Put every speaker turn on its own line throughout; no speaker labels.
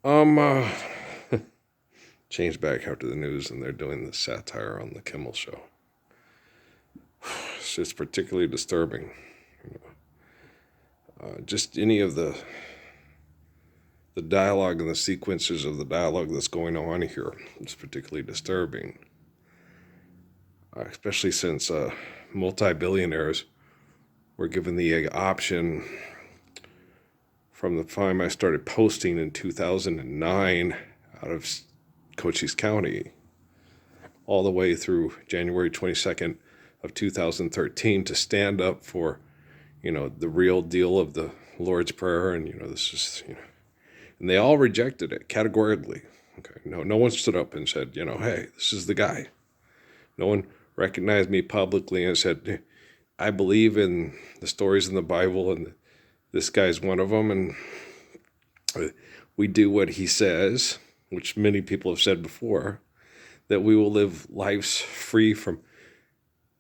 Uh, Change back after the news, and they're doing the satire on the Kimmel show. It's particularly disturbing. Just any of the dialogue and the sequences of the dialogue that's going on here is particularly disturbing. Especially since multi-billionaires were given the option from the time I started posting in 2009 out of Cochise County all the way through January 22nd of 2013 to stand up for, the real deal of the Lord's Prayer. And, this is, and they all rejected it categorically. Okay. No one stood up and said, hey, this is the guy. No one recognized me publicly and said, I believe in the stories in the Bible, and this guy's one of them, and we do what he says, which many people have said before, that we will live lives free from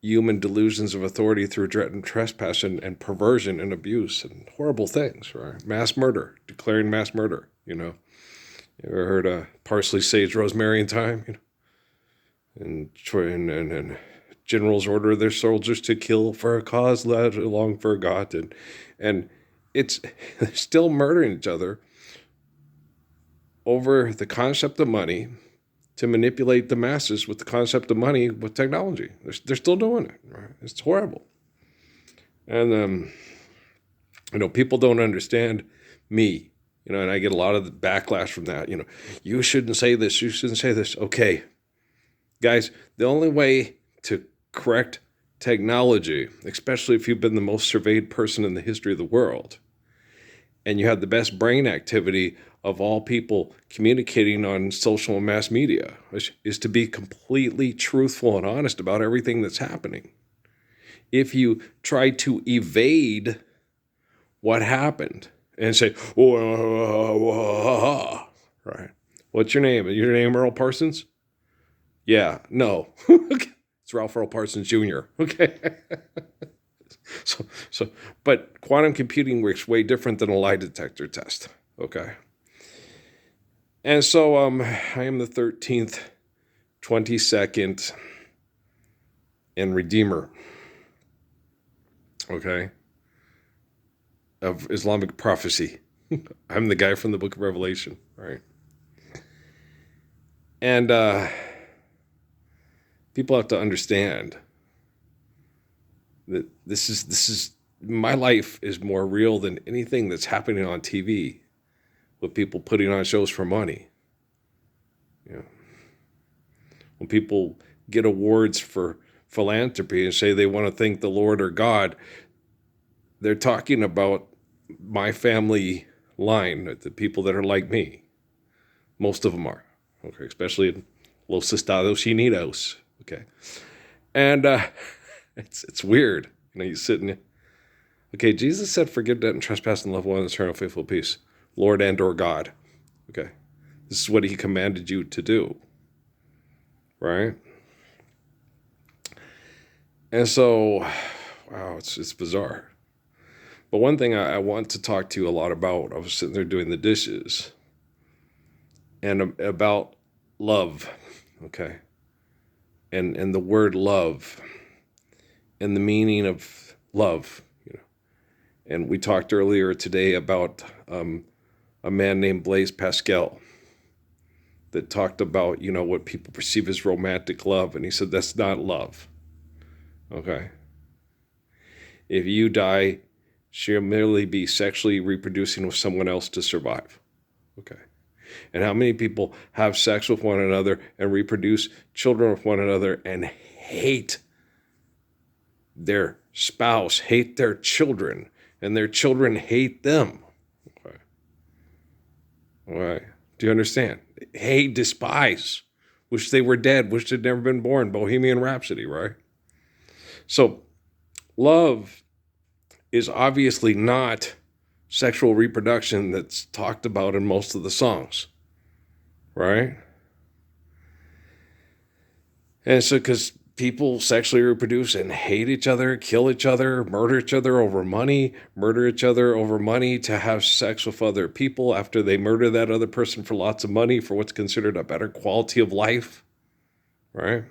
human delusions of authority through dread and trespass and perversion and abuse and horrible things, right? Mass murder, declaring mass murder, You ever heard parsley, sage, rosemary, and thyme, And generals order their soldiers to kill for a cause long forgotten. And it's they're still murdering each other over the concept of money to manipulate the masses with the concept of money with technology. They're still doing it. Right? It's horrible. And, people don't understand me, and I get a lot of the backlash from that. You shouldn't say this. You shouldn't say this. Okay. Guys, the only way to correct technology, especially if you've been the most surveyed person in the history of the world, and you have the best brain activity of all people communicating on social and mass media, is to be completely truthful and honest about everything that's happening. If you try to evade what happened and say, right, what's your name? Is your name Earl Parsons? Yeah, no. It's Ralph Earl Parsons Jr. Okay. But quantum computing works way different than a lie detector test. Okay. And so I am the 13th, 22nd, and Redeemer, okay, of Islamic prophecy. I'm the guy from the book of Revelation, right? And people have to understand that this is my life is more real than anything that's happening on TV with people putting on shows for money. When people get awards for philanthropy and say they want to thank the Lord or God, they're talking about my family line, the people that are like me. Most of them are, okay, especially in Los Estados Unidos, okay. And it's weird, you sit in. Okay, Jesus said, "Forgive debt and trespass and love one another, eternal faithful peace, Lord and or God." Okay, this is what He commanded you to do, right? And so, wow, it's bizarre. But one thing I want to talk to you a lot about, I was sitting there doing the dishes, and about love, okay? And the word love, and the meaning of love, And we talked earlier today about a man named Blaise Pascal that talked about, what people perceive as romantic love, and he said that's not love, okay? If you die, she'll merely be sexually reproducing with someone else to survive. Okay. And how many people have sex with one another and reproduce children with one another and hate their spouse, hate their children, and their children hate them? Okay. All right. Do you understand? Hate, despise, wish they were dead, wish they'd never been born. Bohemian Rhapsody, right? So love is obviously not sexual reproduction that's talked about in most of the songs, right? And so, because people sexually reproduce and hate each other, kill each other, murder each other over money, murder each other over money to have sex with other people after they murder that other person for lots of money for what's considered a better quality of life, right?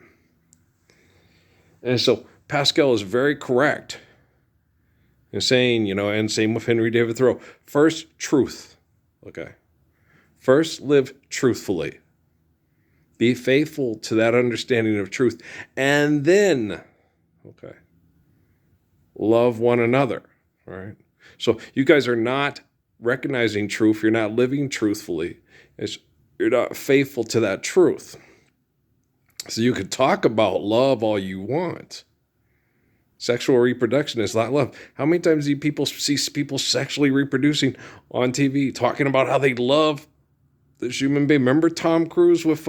And so Pascal is very correct in saying, and same with Henry David Thoreau, first, truth, okay? First, live truthfully. Be faithful to that understanding of truth. And then, okay, love one another, all right? So you guys are not recognizing truth. You're not living truthfully. You're not faithful to that truth. So you could talk about love all you want. Sexual reproduction is not love. How many times do people see people sexually reproducing on TV, talking about how they love this human being? Remember Tom Cruise with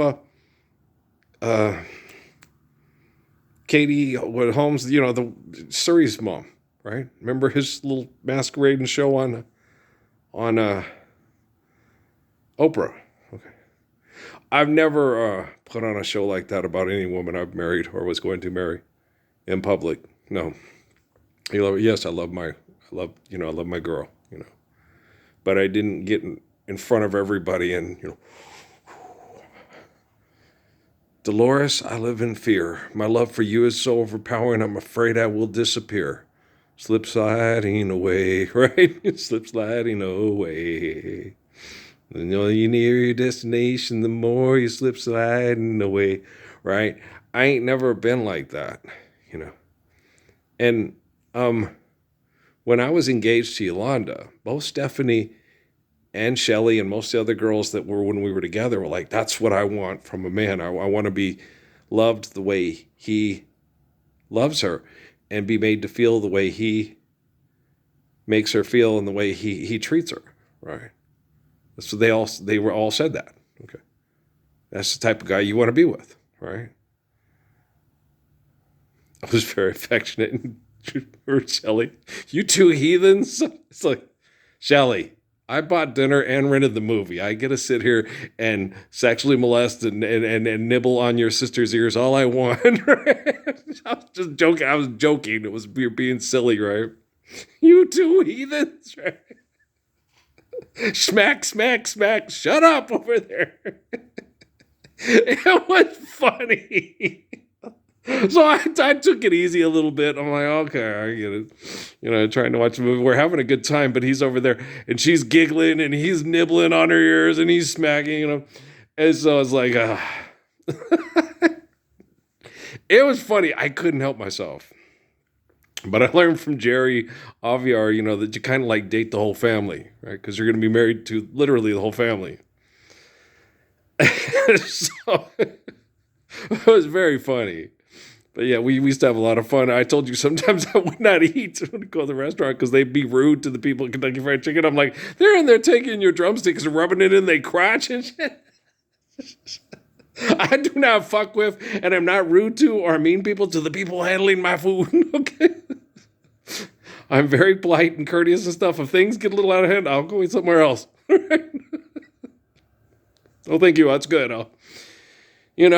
Katie Holmes, the Surrey's mom, right? Remember his little masquerading show on Oprah? Okay. I've never put on a show like that about any woman I've married or was going to marry in public. No. Yes, I love my girl, but I didn't get in front of everybody and, Dolores, I live in fear. My love for you is so overpowering, I'm afraid I will disappear. Slip sliding away, right? Slip sliding away. The more you near your destination, the more you slip sliding away, right? I ain't never been like that, And when I was engaged to Yolanda, both Stephanie and Shelly and most of the other girls that were when we were together were like, that's what I want from a man. I want to be loved the way he loves her and be made to feel the way he makes her feel and the way he treats her, right? So they were all said that, okay? That's the type of guy you want to be with, right? I was very affectionate and Shelly, you two heathens. It's like, Shelly, I bought dinner and rented the movie. I get to sit here and sexually molest and nibble on your sister's ears all I want. Right? I was just joking. I was joking. It was being silly, right? You two heathens, right? Smack, smack, smack. Shut up over there. It was funny. So I took it easy a little bit. I'm like, okay, I get it. Trying to watch the movie. We're having a good time, but he's over there and she's giggling and he's nibbling on her ears and he's smacking, And so I was like, It was funny. I couldn't help myself. But I learned from Jerry Aviar, that you kind of like date the whole family, right? Because you're going to be married to literally the whole family. So it was very funny. But yeah, we used to have a lot of fun. I told you sometimes I would not eat when I go to the restaurant because they'd be rude to the people at Kentucky Fried Chicken. I'm like, they're in there taking your drumsticks and rubbing it in their crotch and shit. I do not fuck with, and I'm not rude to or mean people to the people handling my food, okay? I'm very polite and courteous and stuff. If things get a little out of hand, I'll go eat somewhere else. Oh, thank you. That's good. And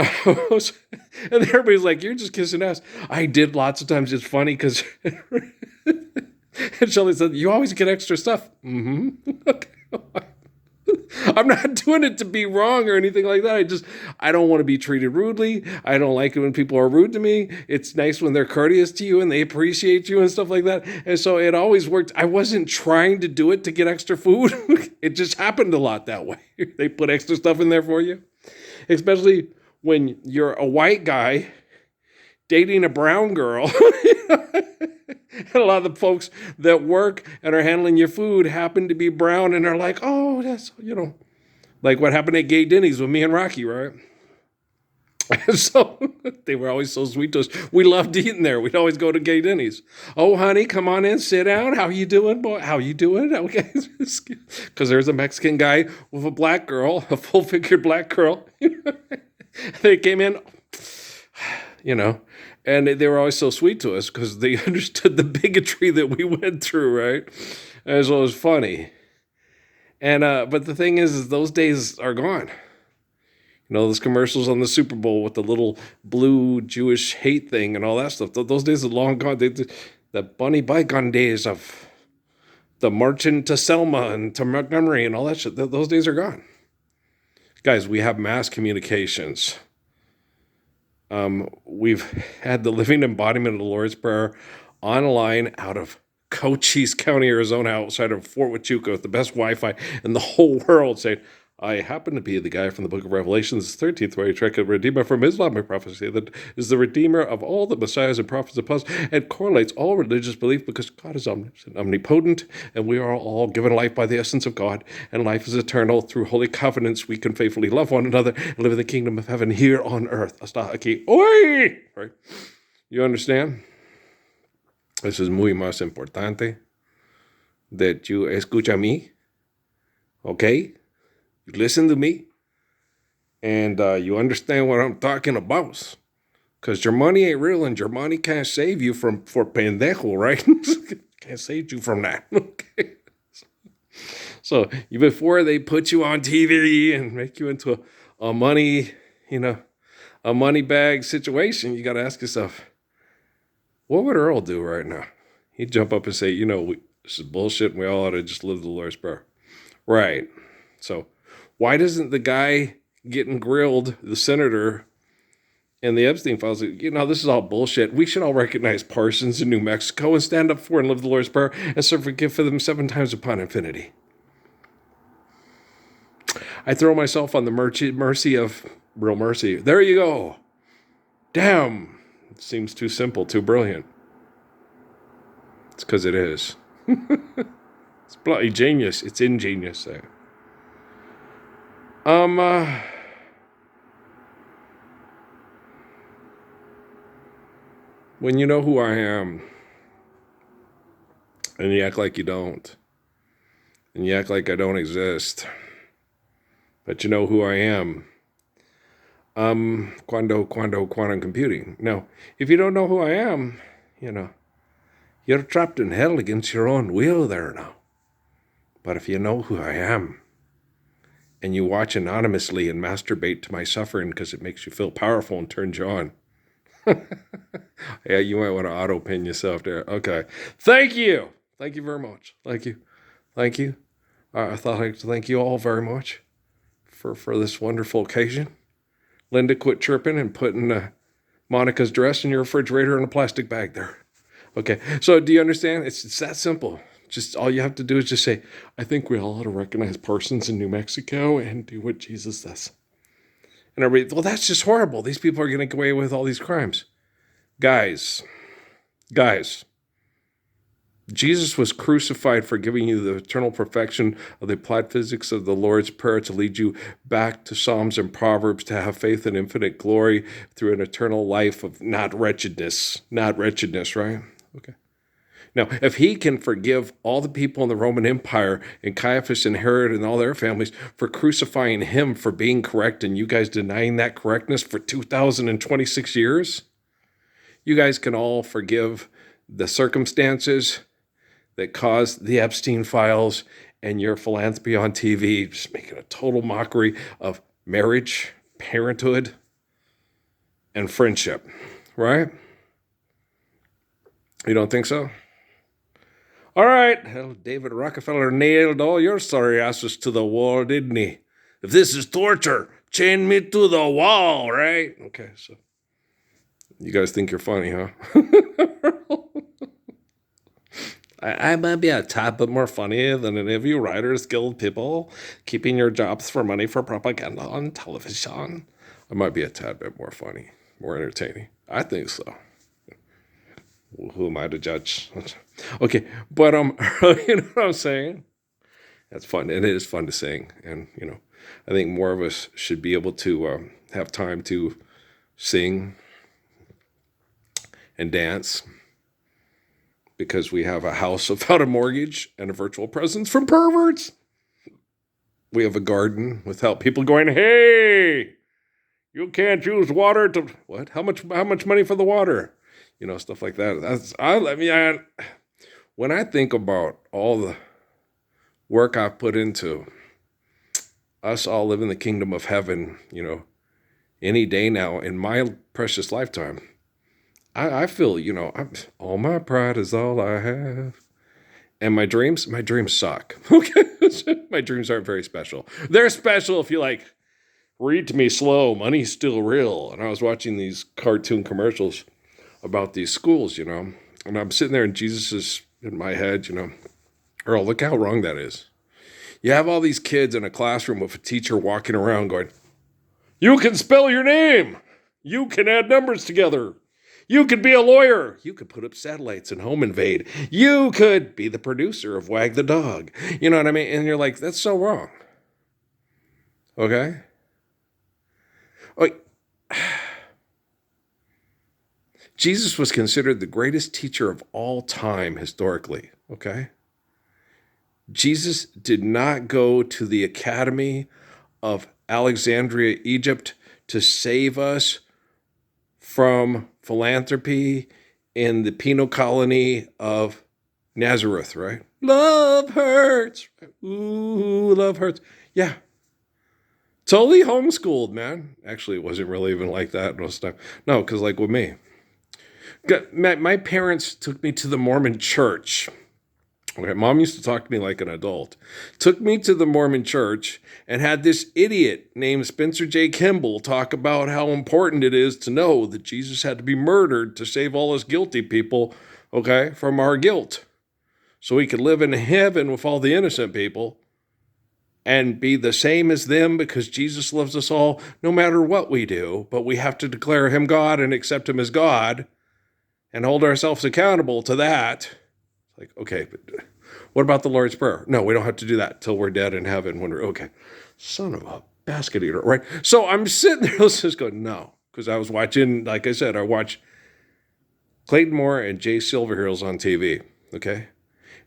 everybody's like, you're just kissing ass. I did lots of times. It's funny because and Shelly said, you always get extra stuff. Mm-hmm. Okay. I'm not doing it to be wrong or anything like that. I don't want to be treated rudely. I don't like it when people are rude to me. It's nice when they're courteous to you and they appreciate you and stuff like that. And so it always worked. I wasn't trying to do it to get extra food. It just happened a lot that way. They put extra stuff in there for you, especially when you're a white guy dating a brown girl. And a lot of the folks that work and are handling your food happen to be brown and are like, oh, that's, like what happened at Gay Denny's with me and Rocky, right? And so they were always so sweet to us. We loved eating there. We'd always go to Gay Denny's. Oh, honey, come on in, sit down. How you doing, boy? How you doing? Okay. Because there's a Mexican guy with a black girl, a full-figured black girl. They came in, and they were always so sweet to us because they understood the bigotry that we went through, right? And so it was funny. And but the thing is those days are gone. You know, those commercials on the Super Bowl with the little blue Jewish hate thing and all that stuff. Those days are long gone. The bunny bygone days of the marching to Selma and to Montgomery and all that shit. Those days are gone. Guys, we have mass communications. We've had the living embodiment of the Lord's Prayer online out of Cochise County, Arizona, outside of Fort Huachuca, with the best Wi-Fi in the whole world, saying, I happen to be the guy from the book of Revelations, 13th, where he tried to redeemer from Islamic prophecy that is the redeemer of all the messiahs and prophets and apostles, and correlates all religious belief because God is omniscient, omnipotent, and we are all given life by the essence of God, and life is eternal. Through holy covenants, we can faithfully love one another and live in the kingdom of heaven here on earth. Hasta aquí. Oi! Right? You understand? This is muy más importante that you escucha mí, okay? You listen to me, and you understand what I'm talking about. Because your money ain't real, and your money can't save you for pendejo, right? Can't save you from that, okay? So before they put you on TV and make you into a money, a money bag situation, you got to ask yourself, what would Earl do right now? He'd jump up and say, this is bullshit, and we all ought to just live the Lord's Prayer. Right. So why doesn't the guy getting grilled, the senator, and the Epstein files, this is all bullshit. We should all recognize Parsons in New Mexico and stand up for and live the Lord's Prayer and serve forgive for them 7 times upon infinity. I throw myself on the mercy of real mercy. There you go. Damn. It seems too simple, too brilliant. It's because it is. It's bloody genius. It's ingenious there. When you know who I am, and you act like you don't, and you act like I don't exist, but you know who I am, quantum computing. Now, if you don't know who I am, you're trapped in hell against your own will there now. But if you know who I am, and you watch anonymously and masturbate to my suffering because it makes you feel powerful and turns you on, yeah, you might want to auto-pin yourself there. Okay. Thank you. Thank you very much. Thank you. Thank you. I thought I'd thank you all very much for this wonderful occasion. Linda, quit chirping and putting Monica's dress in your refrigerator in a plastic bag there. Okay. So do you understand? It's that simple. Just all you have to do is just say, I think we all ought to recognize Parsons in New Mexico and do what Jesus says. And everybody, well, that's just horrible. These people are going to get away with all these crimes. Guys, Jesus was crucified for giving you the eternal perfection of the applied physics of the Lord's Prayer to lead you back to Psalms and Proverbs, to have faith in infinite glory through an eternal life of not wretchedness, right? Okay. Now, if he can forgive all the people in the Roman Empire and Caiaphas and Herod and all their families for crucifying him for being correct and you guys denying that correctness for 2026 years, you guys can all forgive the circumstances that caused the Epstein files and your philanthropy on TV, just making a total mockery of marriage, parenthood, and friendship, right? You don't think so? All right. Well, David Rockefeller nailed all your sorry asses to the wall, didn't he? If this is torture, chain me to the wall, right? Okay, so you guys think you're funny, huh? I might be a tad bit more funny than any of you Writers Guild people keeping your jobs for money for propaganda on television. I might be a tad bit more funny, more entertaining. I think so. Who am I to judge? Okay, but you know what I'm saying? That's fun. It is fun to sing, and I think more of us should be able to have time to sing and dance, because we have a house without a mortgage and a virtual presence from perverts. We have a garden without people going, hey, you can't use water to what? How much money for the water? Stuff like that. When I think about all the work I've put into us all living the kingdom of heaven, any day now in my precious lifetime. I feel, all my pride is all I have. And my dreams suck. Okay. My dreams aren't very special. They're special if you read to me slow, money's still real. And I was watching these cartoon commercials about these schools, and I'm sitting there and Jesus is in my head, Earl, look how wrong that is. You have all these kids in a classroom with a teacher walking around going, you can spell your name. You can add numbers together. You could be a lawyer. You could put up satellites and home invade. You could be the producer of Wag the Dog. You know what I mean? And you're like, that's so wrong. Okay? Like, Jesus was considered the greatest teacher of all time historically. Okay? Jesus did not go to the Academy of Alexandria, Egypt to save us from philanthropy in the penal colony of Nazareth, right? Love hurts. Ooh, love hurts. Yeah. Totally homeschooled, man. Actually, it wasn't really even like that most of the time. No, because with me. My parents took me to the Mormon church. Okay, Mom used to talk to me like an adult. Took me to the Mormon church and had this idiot named Spencer J. Kimball talk about how important it is to know that Jesus had to be murdered to save all us guilty people, okay, from our guilt. So we could live in heaven with all the innocent people and be the same as them because Jesus loves us all no matter what we do. But we have to declare him God and accept him as God and hold ourselves accountable to that. Okay, but what about the Lord's Prayer? No, we don't have to do that till we're dead in heaven when we're, okay. Son of a basket eater, right? So I'm sitting there just going, no, because I was watching, like I said, I watched Clayton Moore and Jay Silverheels on TV, okay?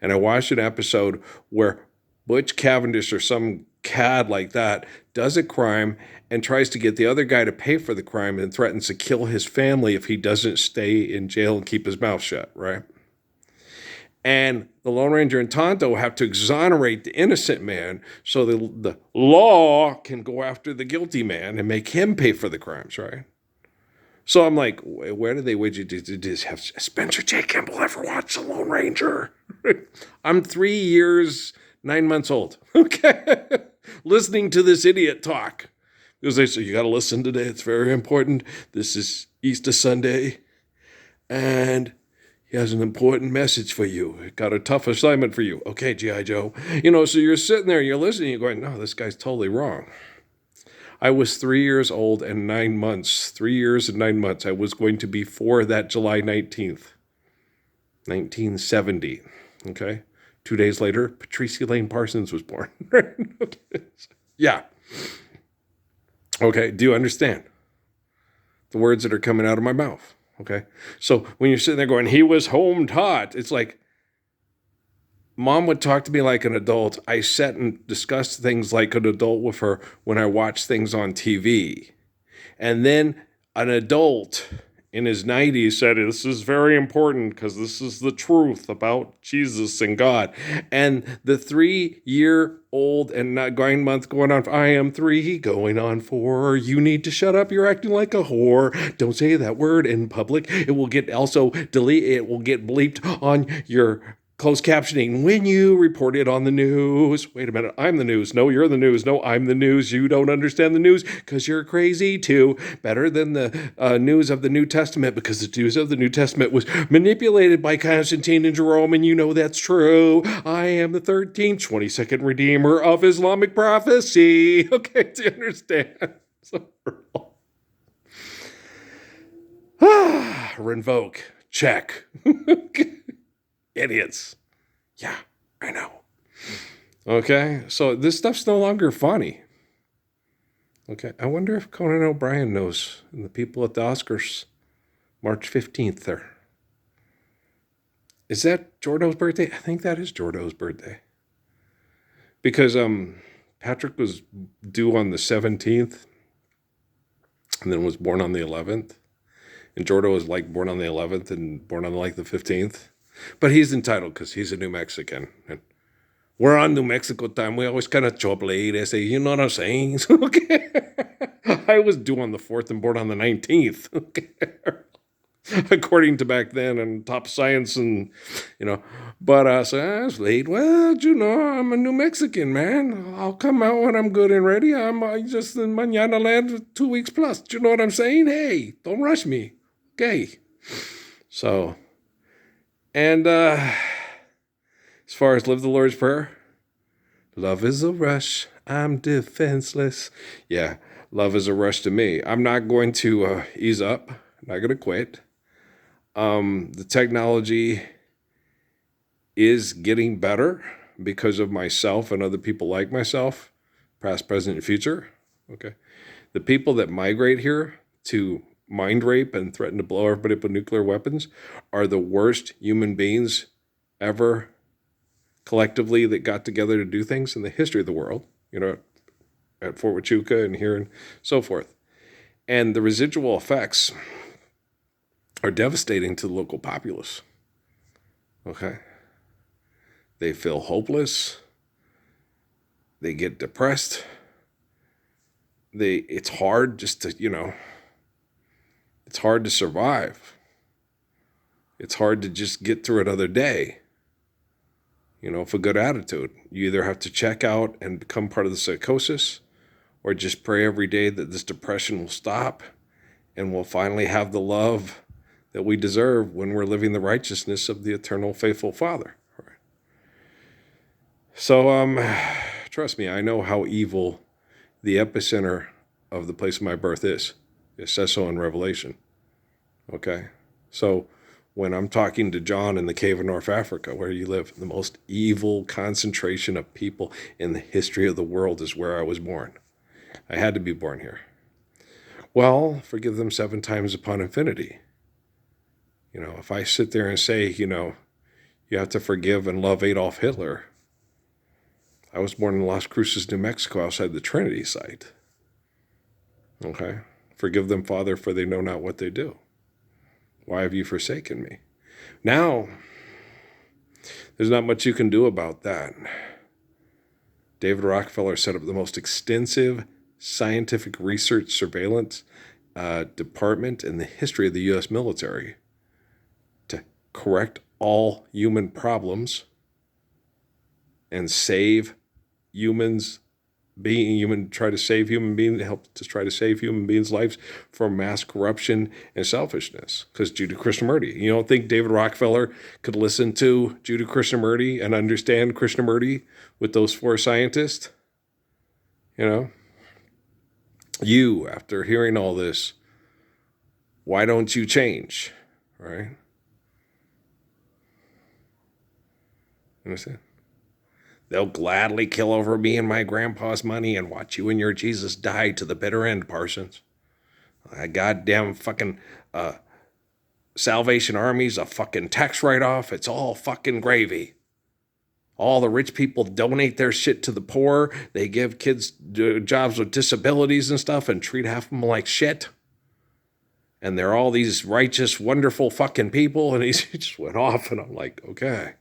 And I watched an episode where Butch Cavendish or some cad like that does a crime and tries to get the other guy to pay for the crime and threatens to kill his family if he doesn't stay in jail and keep his mouth shut, right? And the Lone Ranger and Tonto have to exonerate the innocent man so the law can go after the guilty man and make him pay for the crimes, right? So I'm like, where would you have Spencer J. Kimball ever watch The Lone Ranger? I'm 3 years, 9 months old, okay? Listening to this idiot talk. Because they say, you got to listen today. It's very important. This is Easter Sunday. And he has an important message for you. Got a tough assignment for you. Okay, G.I. Joe. So you're sitting there, you're listening, you're going, no, this guy's totally wrong. I was 3 years old and 9 months. 3 years and 9 months. I was going to be 4 that July 19th, 1970. Okay? 2 days later, Patrice Elaine Parsons was born. Yeah. Okay, do you understand the words that are coming out of my mouth? Okay, so when you're sitting there going, he was home taught, it's like, Mom would talk to me like an adult. I sat and discussed things like an adult with her when I watched things on TV. And then an adult in his 90s said, this is very important because this is the truth about Jesus and God. And the 3-year-old and 9 month going on, I am 3 going on 4. You need to shut up. You're acting like a whore. Don't say that word in public. It will get it will get bleeped on your closed captioning when you report it on the news. Wait a minute, I'm the news. No, you're the news. No, I'm the news. You don't understand the news because you're crazy too. Better than the news of the New Testament because the news of the New Testament was manipulated by Constantine and Jerome, and you know that's true. I am the 13th 22nd Redeemer of Islamic prophecy. Okay, do you understand? Revoke. Check. Idiots. Yeah, I know. Okay, so this stuff's no longer funny. Okay, I wonder if Conan O'Brien knows, and the people at the Oscars, March 15th there. Is that Jordo's birthday? I think that is Jordo's birthday. Because Patrick was due on the 17th, and then was born on the 11th. And Jordo was born on the 11th and born on the 15th. But he's entitled because he's a New Mexican. And we're on New Mexico time. We always kind of chop late. I say, you know what I'm saying? Okay. I was due on the 4th and born on the 19th. According to back then and top science and, but so I was late. Well, I'm a New Mexican, man. I'll come out when I'm good and ready. I'm just in Mañana land 2 weeks plus. Do you know what I'm saying? Hey, don't rush me. Okay. So, and as far as live the Lord's Prayer, love is a rush. I'm defenseless. Yeah, love is a rush to me. I'm not going to ease up. I'm not going to quit. The technology is getting better because of myself and other people like myself, past, present, and future. Okay. The people that migrate here to mind rape and threaten to blow everybody up with nuclear weapons are the worst human beings ever collectively that got together to do things in the history of the world, at Fort Huachuca and here and so forth. And the residual effects are devastating to the local populace. Okay. They feel hopeless. They get depressed. It's hard just to, it's hard to survive. It's hard to just get through another day, with a good attitude. You either have to check out and become part of the psychosis or just pray every day that this depression will stop and we'll finally have the love that we deserve when we're living the righteousness of the eternal faithful Father. All right. So, trust me, I know how evil the epicenter of the place of my birth is. It says so in Revelation. Okay? So, when I'm talking to John in the cave of North Africa, where you live, the most evil concentration of people in the history of the world is where I was born. I had to be born here. Well, forgive them 7 times upon infinity. If I sit there and say, you have to forgive and love Adolf Hitler. I was born in Las Cruces, New Mexico, outside the Trinity site. Okay? Forgive them, Father, for they know not what they do. Why have you forsaken me? Now, there's not much you can do about that. David Rockefeller set up the most extensive scientific research surveillance department in the history of the U.S. military to correct all human problems and save humans, try to save human beings, help to try to save human beings' lives from mass corruption and selfishness. Because Judah Krishnamurti, you don't think David Rockefeller could listen to Judah Krishnamurti and understand Krishnamurti with those 4 scientists? You, after hearing all this, why don't you change? Right? Understand? They'll gladly kill over me and my grandpa's money and watch you and your Jesus die to the bitter end, Parsons. A goddamn fucking Salvation Army's a fucking tax write-off. It's all fucking gravy. All the rich people donate their shit to the poor. They give kids jobs with disabilities and stuff and treat half of them like shit. And they're all these righteous, wonderful fucking people. And he just went off and I'm like, okay.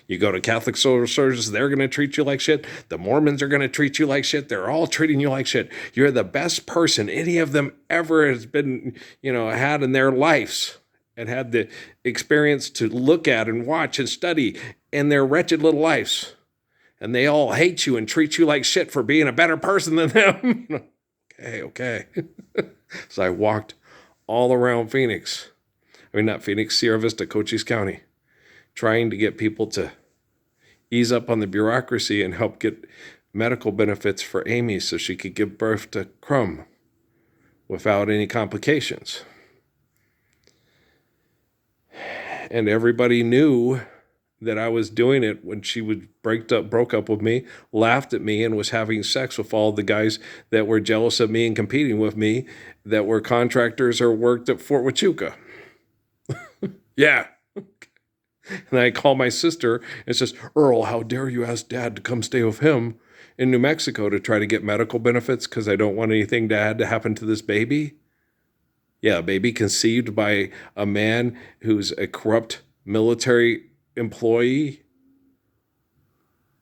You go to Catholic social services, they're going to treat you like shit. The Mormons are going to treat you like shit. They're all treating you like shit. You're the best person any of them ever has been, had in their lives and had the experience to look at and watch and study in their wretched little lives. And they all hate you and treat you like shit for being a better person than them. Okay. So I walked all around Phoenix. Not Phoenix, Sierra Vista, Cochise County, trying to get people to ease up on the bureaucracy and help get medical benefits for Amy so she could give birth to Crumb without any complications. And everybody knew that I was doing it when she broke up with me, laughed at me, and was having sex with all the guys that were jealous of me and competing with me that were contractors or worked at Fort Huachuca. Yeah. And I call my sister and says, Earl, how dare you ask Dad to come stay with him in New Mexico to try to get medical benefits because I don't want anything bad to happen to this baby? Yeah, a baby conceived by a man who's a corrupt military employee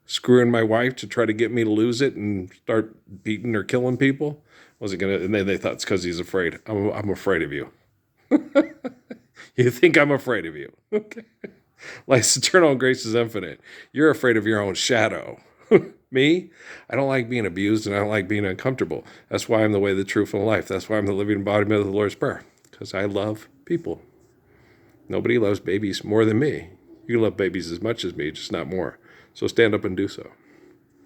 screwing my wife to try to get me to lose it and start beating or killing people? Was it gonna? And then they thought it's because he's afraid. I'm afraid of you. You think I'm afraid of you? Okay. Life's eternal and grace is infinite. You're afraid of your own shadow. Me? I don't like being abused and I don't like being uncomfortable. That's why I'm the way, the truth, and the life. That's why I'm the living embodiment of the Lord's Prayer. Because I love people. Nobody loves babies more than me. You love babies as much as me, just not more. So stand up and do so.